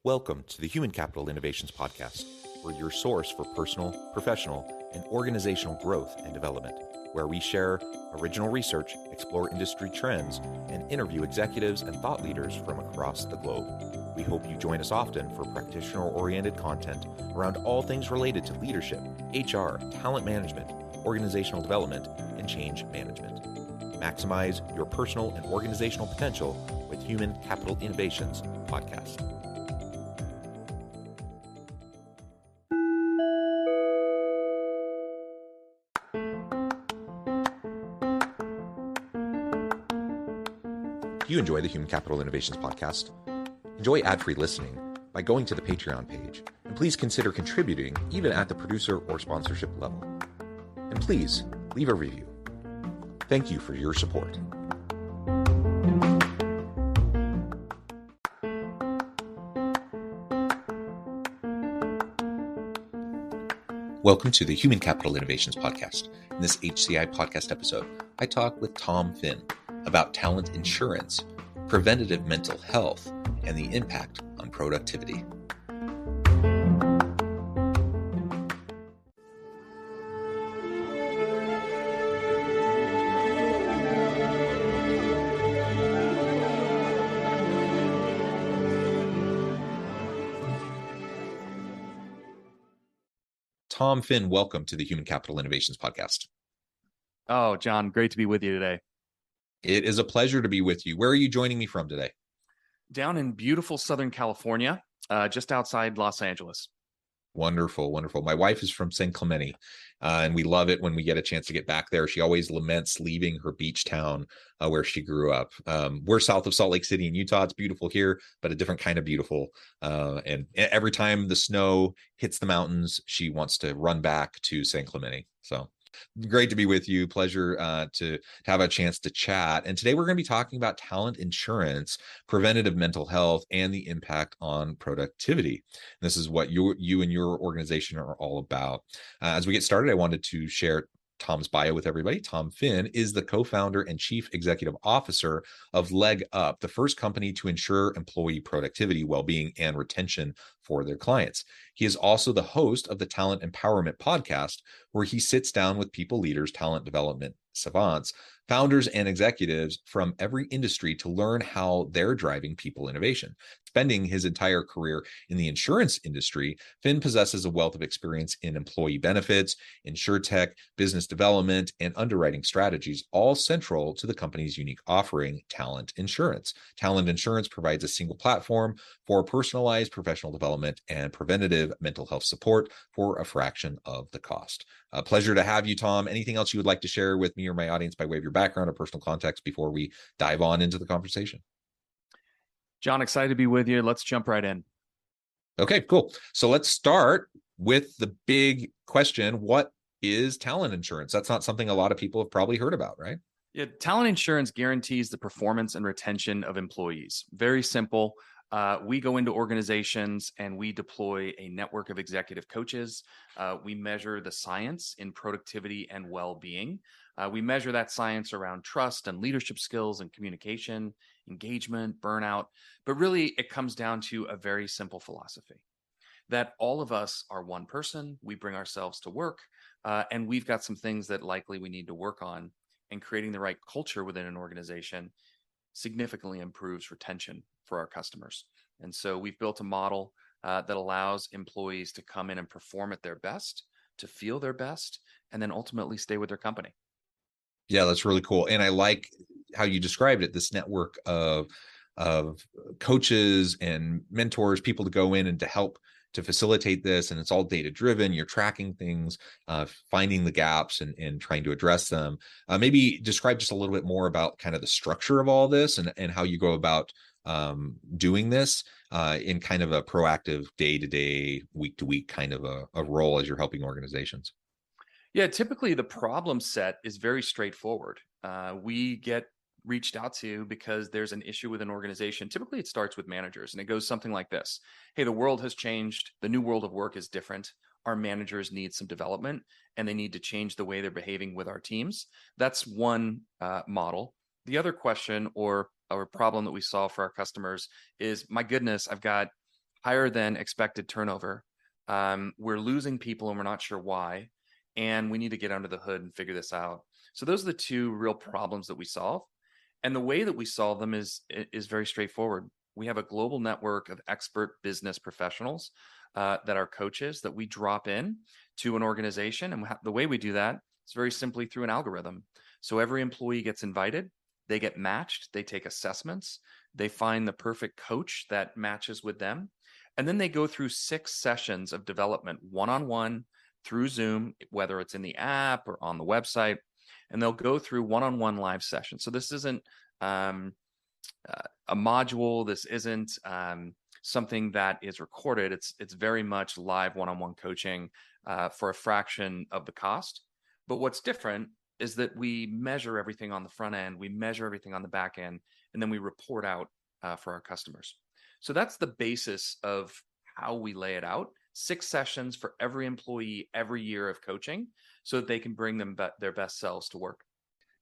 Welcome to the Human Capital Innovations Podcast. We're your source for personal, professional, and organizational growth and development, where we share original research, explore industry trends, and interview executives and thought leaders from across the globe. We hope you join us often for practitioner-oriented content around all things related to leadership, HR, talent management, organizational development, and change management. Maximize your personal and organizational potential with Human Capital Innovations Podcast. If you enjoy the Human Capital Innovations Podcast, enjoy ad-free listening by going to the Patreon page, and please consider contributing even at the producer or sponsorship level. And please leave a review. Thank you for your support. Welcome to the Human Capital Innovations Podcast. In this HCI Podcast episode, I talk with Tom Finn about talent insurance, preventative mental health, and the impact on productivity. Tom Finn, welcome to the Human Capital Innovations Podcast. Oh, John, great to be with you today. It is a pleasure to be with you. Where are you joining me from today? Down in beautiful Southern California, just outside Los Angeles. Wonderful, wonderful. My wife is from San Clemente, and we love it when we get a chance to get back there. She always laments leaving her beach town where she grew up. We're south of Salt Lake City in Utah. It's beautiful here, but a different kind of beautiful. And every time the snow hits the mountains, she wants to run back to San Clemente. So great to be with you. Pleasure to have a chance to chat. And today we're going to be talking about talent insurance, preventative mental health, and the impact on productivity. This is what you and your organization are all about. As we get started, I wanted to share Tom's bio with everybody. Tom Finn is the co-founder and chief executive officer of Leg Up, the first company to ensure employee productivity, well-being, and retention for their clients. He is also the host of the Talent Empowerment Podcast, where he sits down with people leaders, talent development savants, founders, and executives from every industry to learn how they're driving people innovation. Spending his entire career in the insurance industry, Finn possesses a wealth of experience in employee benefits, insurtech, business development, and underwriting strategies, all central to the company's unique offering, Talent Insurance. Talent Insurance provides a single platform for personalized professional development and preventative mental health support for a fraction of the cost. A pleasure to have you, Tom. Anything else you would like to share with me or my audience by way of your background or personal context before we dive on into the conversation? John, excited to be with you. Let's jump right in. Okay, cool. So let's start with the big question. What is talent insurance? That's not something a lot of people have probably heard about, right? Yeah, talent insurance guarantees the performance and retention of employees. Very simple. We go into organizations and we deploy a network of executive coaches. We measure the science in productivity and well-being. We measure that science around trust and leadership skills and communication, engagement, burnout. But really, it comes down to a very simple philosophy that all of us are one person. We bring ourselves to work, and we've got some things that likely we need to work on. And creating the right culture within an organization significantly improves retention for our customers. And so we've built a model that allows employees to come in and perform at their best, to feel their best, and then ultimately stay with their company. Yeah, that's really cool. And I like how you described it, this network of coaches and mentors, people to go in and to help to facilitate this. And it's all data driven. You're tracking things, finding the gaps and trying to address them. Maybe describe just a little bit more about kind of the structure of all this and how you go about doing this in kind of a proactive day-to-day, week-to-week kind of a role as you're helping organizations. Yeah, typically the problem set is very straightforward. We get reached out to because there's an issue with an organization. Typically it starts with managers and it goes something like this. Hey, the world has changed. The new world of work is different. Our managers need some development and they need to change the way they're behaving with our teams. That's one model. The other question or problem that we solve for our customers is, my goodness, I've got higher than expected turnover. We're losing people and we're not sure why. And we need to get under the hood and figure this out. So those are the two real problems that we solve. And the way that we solve them is very straightforward. We have a global network of expert business professionals that are coaches that we drop in to an organization. And the way we do that is very simply through an algorithm. So every employee gets invited, they get matched, they take assessments, they find the perfect coach that matches with them. And then they go through 6 sessions of development, one-on-one through Zoom, whether it's in the app or on the website. And they'll go through one-on-one live sessions. So this isn't a module. This isn't something that is recorded. It's very much live one-on-one coaching for a fraction of the cost. But what's different is that we measure everything on the front end, we measure everything on the back end, and then we report out for our customers. So that's the basis of how we lay it out. 6 sessions for every employee every year of coaching so that they can bring them their best selves to work.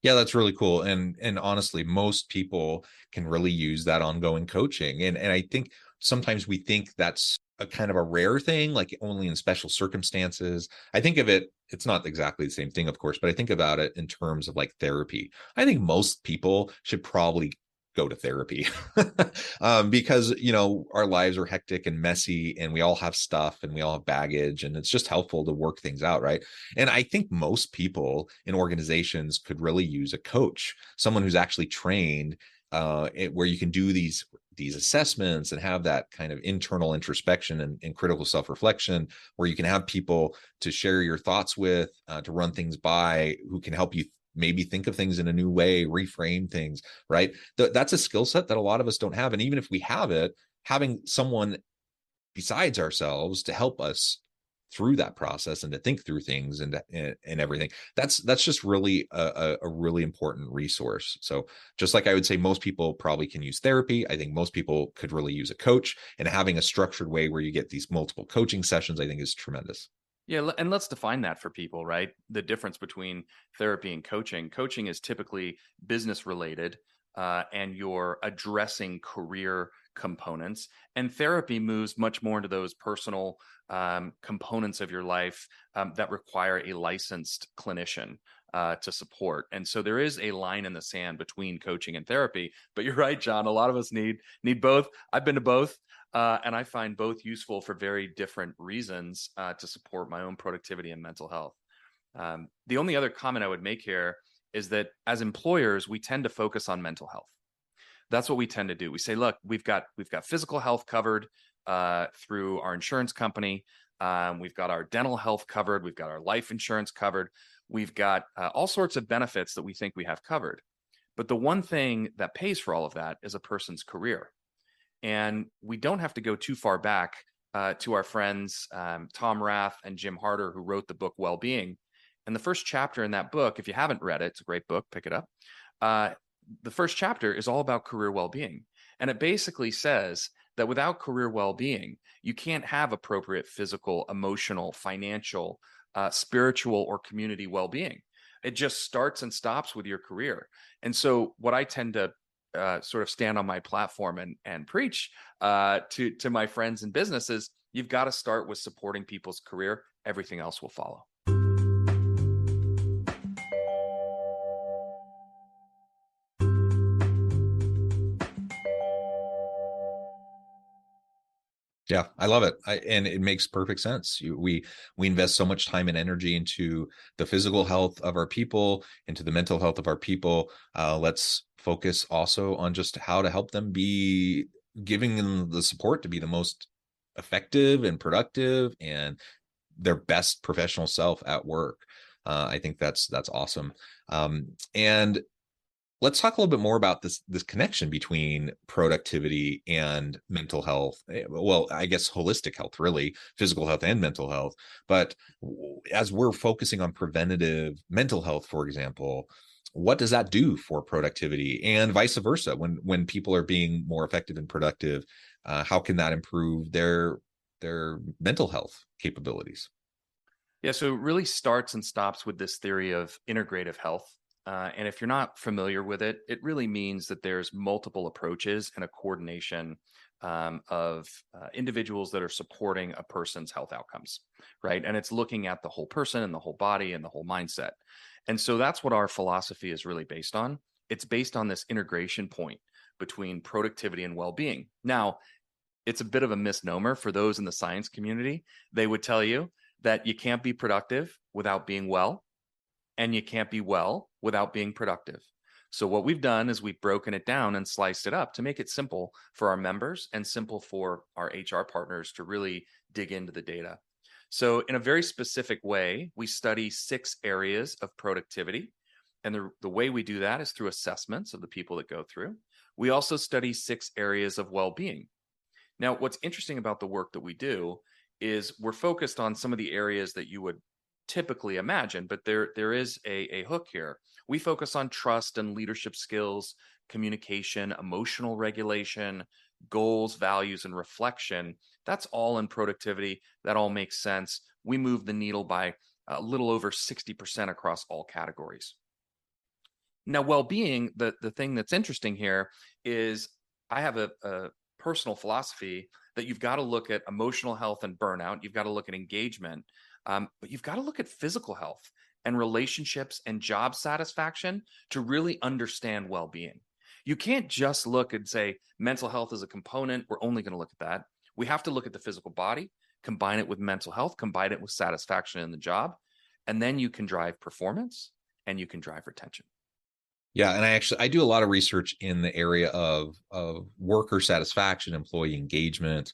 Yeah, that's really cool. And honestly, most people can really use that ongoing coaching. And I think sometimes we think that's a kind of a rare thing, like only in special circumstances. I think of it, it's not exactly the same thing, of course, but I think about it in terms of like therapy. I think most people should probably go to therapy because, our lives are hectic and messy and we all have stuff and we all have baggage, and it's just helpful to work things out. Right. And I think most people in organizations could really use a coach, someone who's actually trained where you can do these assessments and have that kind of internal introspection and critical self-reflection, where you can have people to share your thoughts with, to run things by, who can help you maybe think of things in a new way, reframe things, right? That's a skill set that a lot of us don't have. And even if we have it, having someone besides ourselves to help us through that process and to think through things and everything, that's just really a really important resource. So just like I would say most people probably can use therapy, I think most people could really use a coach, and having a structured way where you get these multiple coaching sessions, I think is tremendous. Yeah, and let's define that for people, right? The difference between therapy and coaching. Coaching is typically business related, and you're addressing career components. And therapy moves much more into those personal components of your life that require a licensed clinician to support. And so there is a line in the sand between coaching and therapy. But you're right, John. A lot of us need both. I've been to both. And I find both useful for very different reasons to support my own productivity and mental health. The only other comment I would make here is that as employers, we tend to focus on mental health. That's what we tend to do. We say, look, we've got physical health covered through our insurance company. We've got our dental health covered. We've got our life insurance covered. We've got all sorts of benefits that we think we have covered. But the one thing that pays for all of that is a person's career. And we don't have to go too far back to our friends, Tom Rath and Jim Harter, who wrote the book Well-Being. And the first chapter in that book, if you haven't read it, it's a great book, pick it up. The first chapter is all about career well-being. And it basically says that without career well-being, you can't have appropriate physical, emotional, financial, spiritual, or community well-being. It just starts and stops with your career. And so what I tend to sort of stand on my platform and preach to my friends and businesses, you've got to start with supporting people's career. Everything else will follow. Yeah, I love it. And it makes perfect sense. We invest so much time and energy into the physical health of our people, into the mental health of our people. Let's focus also on just how to help them be, giving them the support to be the most effective and productive and their best professional self at work. I think that's awesome. And let's talk a little bit more about this connection between productivity and mental health. Well, I guess holistic health, really, physical health and mental health. But as we're focusing on preventative mental health, for example, what does that do for productivity, and vice versa? When people are being more effective and productive, how can that improve their mental health capabilities? Yeah, so it really starts and stops with this theory of integrative health. And if you're not familiar with it, it really means that there's multiple approaches and a coordination of individuals that are supporting a person's health outcomes, right? And it's looking at the whole person and the whole body and the whole mindset. And so that's what our philosophy is really based on. It's based on this integration point between productivity and well-being. Now, it's a bit of a misnomer for those in the science community. They would tell you that you can't be productive without being well, and you can't be well without being productive. So what we've done is we've broken it down and sliced it up to make it simple for our members and simple for our HR partners to really dig into the data. So in a very specific way, we study 6 areas of productivity. And the way we do that is through assessments of the people that go through. We also study 6 areas of well-being. Now, what's interesting about the work that we do is we're focused on some of the areas that you would typically imagine, but there is a hook here. We focus on trust and leadership skills, communication, emotional regulation, goals, values, and reflection. That's all in productivity. That all makes sense. We move the needle by a little over 60% across all categories. Now, well-being, the thing that's interesting here is I have a personal philosophy that you've got to look at emotional health and burnout. You've got to look at engagement. But you've got to look at physical health and relationships and job satisfaction to really understand well-being. You can't just look and say mental health is a component. We're only going to look at that. We have to look at the physical body, combine it with mental health, combine it with satisfaction in the job, and then you can drive performance and you can drive retention. Yeah, and I do a lot of research in the area of worker satisfaction, employee engagement,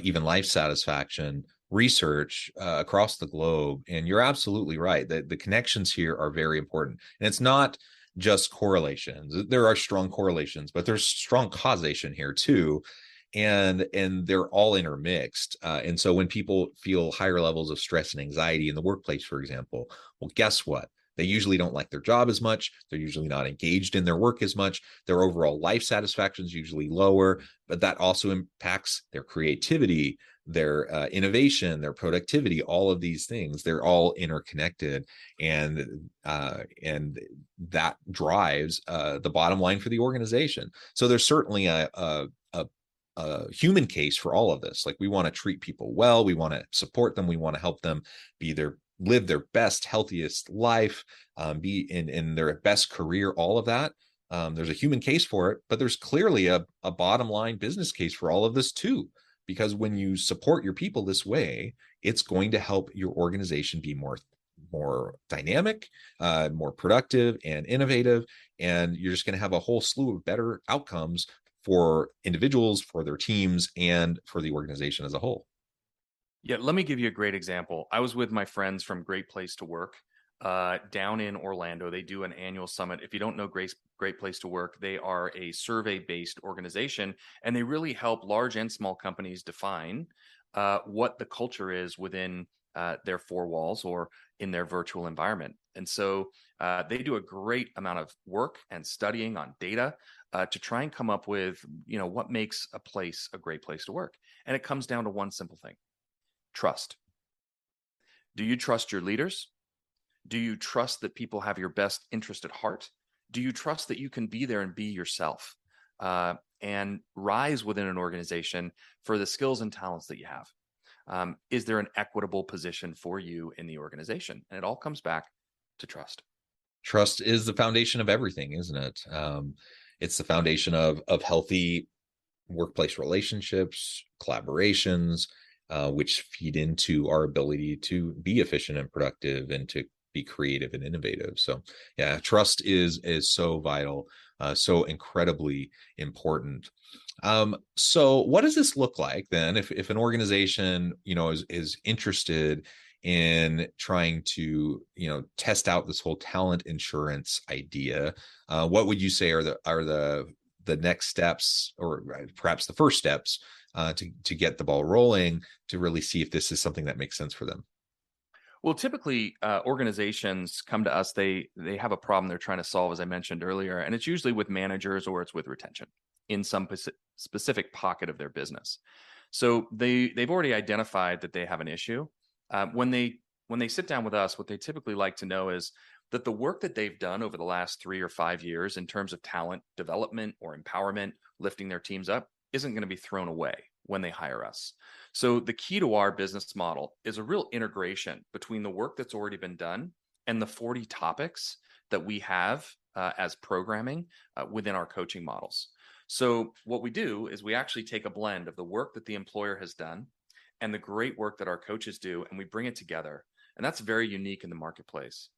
even life satisfaction research across the globe. And you're absolutely right that the connections here are very important. And it's not just correlations. There are strong correlations, but there's strong causation here too. And they're all intermixed. And so when people feel higher levels of stress and anxiety in the workplace, for example, well, guess what? They usually don't like their job as much. They're usually not engaged in their work as much. Their overall life satisfaction is usually lower, but that also impacts their creativity, their innovation, their productivity, all of these things. They're all interconnected, and that drives the bottom line for the organization. So there's certainly a human case for all of this. Like, we want to treat people well. We want to support them. We want to help them live their best, healthiest life, be in their best career, all of that. There's a human case for it, but there's clearly a bottom line business case for all of this too. Because when you support your people this way, it's going to help your organization be more dynamic, more productive and innovative. And you're just going to have a whole slew of better outcomes for individuals, for their teams, and for the organization as a whole. Yeah, let me give you a great example. I was with my friends from Great Place to Work down in Orlando. They do an annual summit. If you don't know Great Place to Work, they are a survey-based organization, and they really help large and small companies define what the culture is within their 4 walls or in their virtual environment. And so they do a great amount of work and studying on data to try and come up with, what makes a place a great place to work. And it comes down to one simple thing: trust. Do you trust your leaders? Do you trust that people have your best interest at heart? Do you trust that you can be there and be yourself and rise within an organization for the skills and talents that you have? Is there an equitable position for you in the organization? And it all comes back to trust. Trust is the foundation of everything, isn't it? It's the foundation of healthy workplace relationships, collaborations, which feed into our ability to be efficient and productive and to be creative and innovative. So yeah, trust is so vital, so incredibly important. So what does this look like then if an organization, is interested in trying to, test out this whole talent insurance idea? What would you say are the next steps, or perhaps the first steps to get the ball rolling, to really see if this is something that makes sense for them? Well, typically organizations come to us, they have a problem they're trying to solve, as I mentioned earlier, and it's usually with managers or it's with retention in some specific pocket of their business. So they've already identified that they have an issue. When they sit down with us, what they typically like to know is, that the work that they've done over the last 3 or 5 years in terms of talent development or empowerment, lifting their teams up, isn't going to be thrown away when they hire us. So the key to our business model is a real integration between the work that's already been done and the 40 topics that we have as programming within our coaching models. So what we do is we actually take a blend of the work that the employer has done and the great work that our coaches do, and we bring it together. And that's very unique in the marketplace.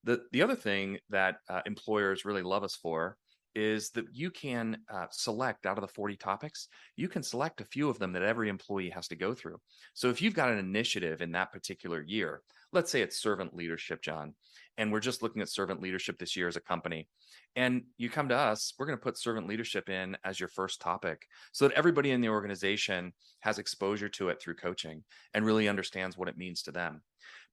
The other thing that employers really love us for is that you can select out of the 40 topics, you can select a few of them that every employee has to go through. So if you've got an initiative in that particular year, let's say it's servant leadership, John, and we're just looking at servant leadership this year as a company, and you come to us, we're going to put servant leadership in as your first topic so that everybody in the organization has exposure to it through coaching and really understands what it means to them.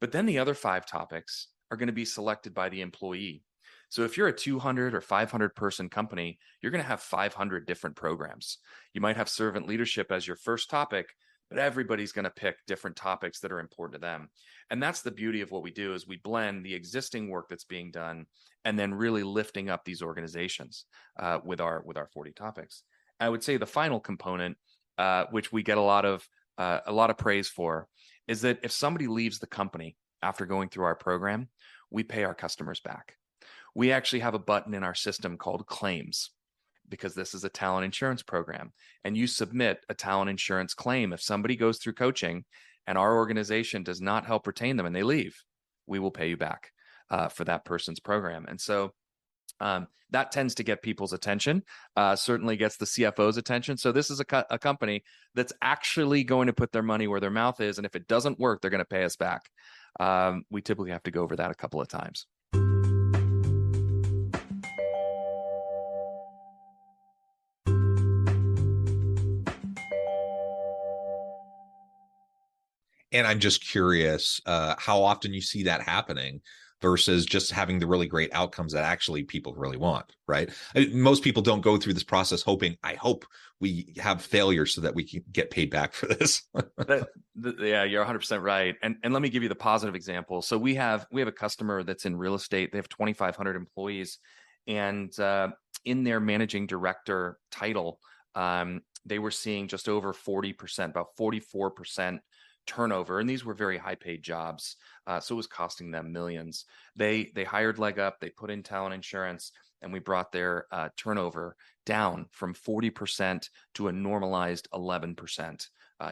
But then the other 5 topics are going to be selected by the employee. So if you're a 200 or 500 person company, you're going to have 500 different programs. You might have servant leadership as your first topic, but everybody's going to pick different topics that are important to them. And that's the beauty of what we do is we blend the existing work that's being done and then really lifting up these organizations with our 40 topics. I would say the final component, which we get a lot of praise for, is that if somebody leaves the company after going through our program, we pay our customers back. We actually have a button in our system called claims, because this is a talent insurance program. And you submit a talent insurance claim. If somebody goes through coaching and our organization does not help retain them and they leave, we will pay you back for that person's program. And so that tends to get people's attention, certainly gets the CFO's attention. So this is a company that's actually going to put their money where their mouth is. And if it doesn't work, they're going to pay us back. We typically have to go over that a couple of times. And I'm just curious how often you see that happening versus just having the really great outcomes that actually people really want, right? Most people don't go through this process hoping, I hope we have failure so that we can get paid back for this. Yeah, you're 100% right. And let me give you the positive example. So we have a customer that's in real estate. They have 2,500 employees. And in their managing director title, they were seeing just over 40%, about 44% turnover, and these were very high paid jobs, so it was costing them millions. They hired Leg Up, they put in talent insurance, and we brought their turnover down from 40% to a normalized 11%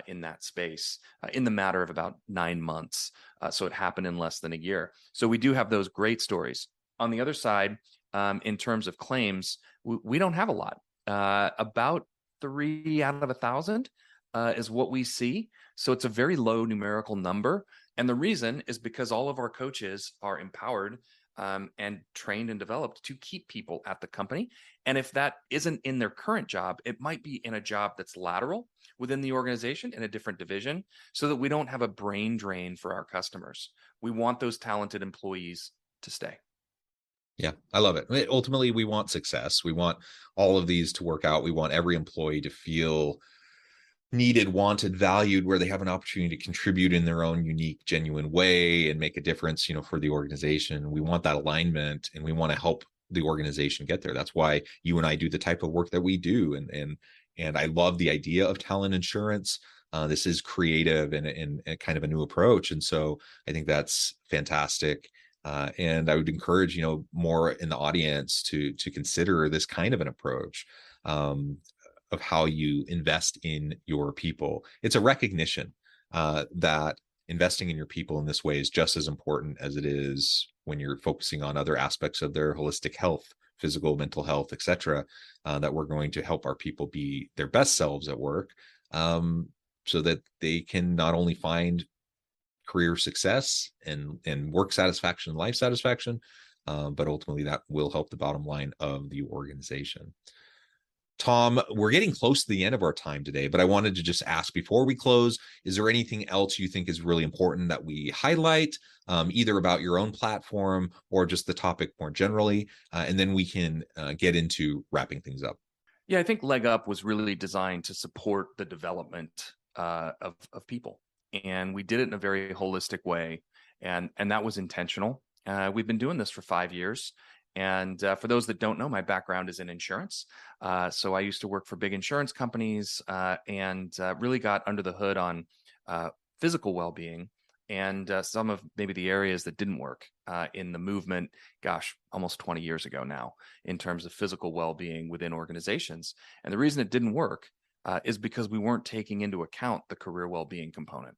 in that space in the matter of about 9 months. So it happened in less than a year. So we do have those great stories. On the other side, in terms of claims, we don't have a lot. About 3 out of 1,000 is what we see. So it's a very low numerical number. And the reason is because all of our coaches are empowered and trained and developed to keep people at the company. And if that isn't in their current job, it might be in a job that's lateral within the organization in a different division, so that we don't have a brain drain for our customers. We want those talented employees to stay. Yeah, I love it. Ultimately, we want success. We want all of these to work out. We want every employee to feel needed, wanted, valued, where they have an opportunity to contribute in their own unique, genuine way and make a difference, for the organization. We want that alignment, and we want to help the organization get there. That's why you and I do the type of work that we do. And I love the idea of talent insurance. This is creative and kind of a new approach. And so I think that's fantastic. And I would encourage, more in the audience to consider this kind of an approach. Of how you invest in your people. It's a recognition that investing in your people in this way is just as important as it is when you're focusing on other aspects of their holistic health, physical, mental health, etc. That we're going to help our people be their best selves at work, so that they can not only find career success and work satisfaction, life satisfaction, but ultimately that will help the bottom line of the organization. Tom, we're getting close to the end of our time today, but I wanted to just ask before we close, is there anything else you think is really important that we highlight, either about your own platform or just the topic more generally? And then we can get into wrapping things up. Yeah, I think Leg Up was really designed to support the development of people. And we did it in a very holistic way. And that was intentional. We've been doing this for 5 years. And for those that don't know, my background is in insurance. So I used to work for big insurance companies and really got under the hood on physical well-being and some of maybe the areas that didn't work in the movement, almost 20 years ago now, in terms of physical well-being within organizations. And the reason it didn't work is because we weren't taking into account the career well-being component.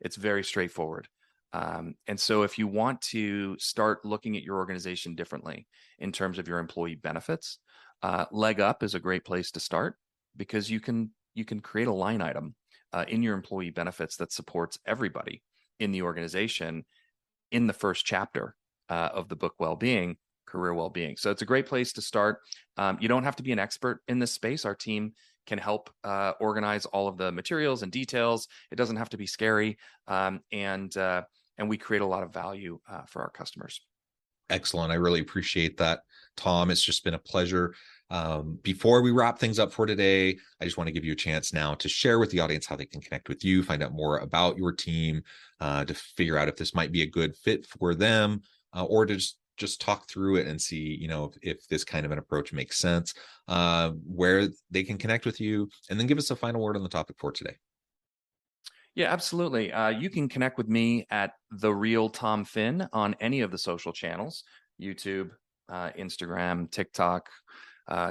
It's very straightforward. And so if you want to start looking at your organization differently in terms of your employee benefits, Leg Up is a great place to start because you can create a line item in your employee benefits that supports everybody in the organization in the first chapter of the book Wellbeing, Career Wellbeing. So it's a great place to start. You don't have to be an expert in this space. Our team can help organize all of the materials and details. It doesn't have to be scary. And we create a lot of value for our customers. Excellent. I really appreciate that, Tom. It's just been a pleasure. Before we wrap things up for today, I just want to give you a chance now to share with the audience how they can connect with you, find out more about your team, to figure out if this might be a good fit for them, or to just talk through it and see, if this kind of an approach makes sense, where they can connect with you, and then give us a final word on the topic for today. Yeah, absolutely. You can connect with me at The Real Tom Finn on any of the social channels, YouTube, Instagram, TikTok,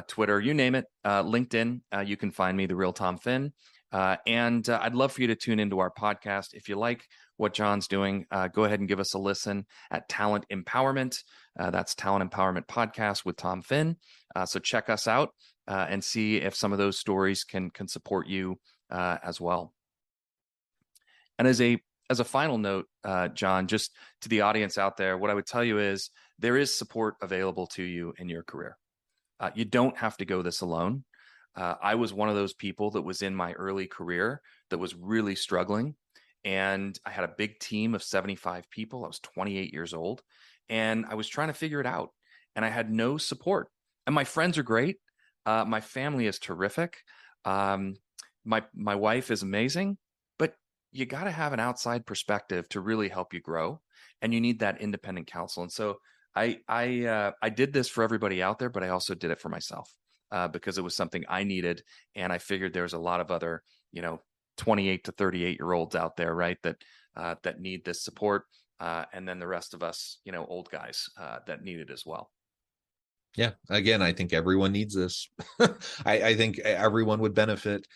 Twitter, you name it, LinkedIn. You can find me, The Real Tom Finn. And I'd love for you to tune into our podcast. If you like what John's doing, go ahead and give us a listen at Talent Empowerment. That's Talent Empowerment Podcast with Tom Finn. So check us out and see if some of those stories can support you as well. And as a final note, John, just to the audience out there, what I would tell you is there is support available to you in your career. You don't have to go this alone. I was one of those people that was in my early career that was really struggling. And I had a big team of 75 people. I was 28 years old and I was trying to figure it out. And I had no support. And my friends are great. My family is terrific. My wife is amazing. You got to have an outside perspective to really help you grow, and you need that independent counsel. And so I did this for everybody out there, but I also did it for myself because it was something I needed, and I figured there's a lot of other 28 to 38-year-olds out there, right, that need this support, and then the rest of us, old guys that need it as well. Yeah. Again, I think everyone needs this. I think everyone would benefit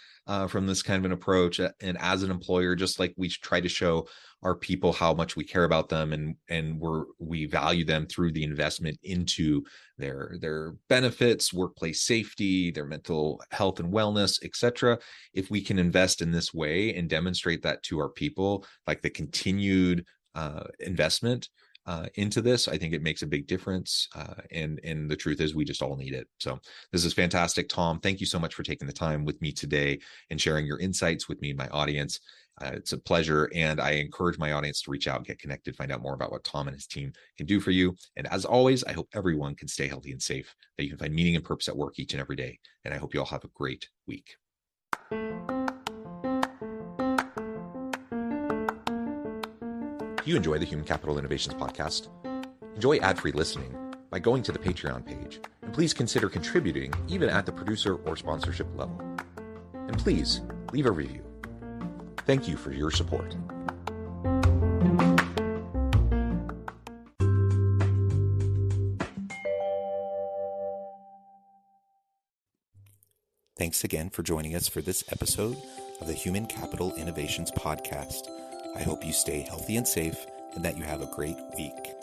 from this kind of an approach. And as an employer, just like we try to show our people how much we care about them and we value them through the investment into their benefits, workplace safety, their mental health and wellness, etc. If we can invest in this way and demonstrate that to our people, like the continued investment into this, I think it makes a big difference. And the truth is we just all need it. So this is fantastic, Tom. Thank you so much for taking the time with me today and sharing your insights with me and my audience. It's a pleasure. And I encourage my audience to reach out, get connected, find out more about what Tom and his team can do for you. And as always, I hope everyone can stay healthy and safe, that you can find meaning and purpose at work each and every day. And I hope you all have a great week. If you enjoy the Human Capital Innovations podcast, enjoy ad-free listening by going to the Patreon page, and please consider contributing even at the producer or sponsorship level. And please leave a review. Thank you for your support. Thanks again for joining us for this episode of the Human Capital Innovations podcast. I hope you stay healthy and safe and that you have a great week.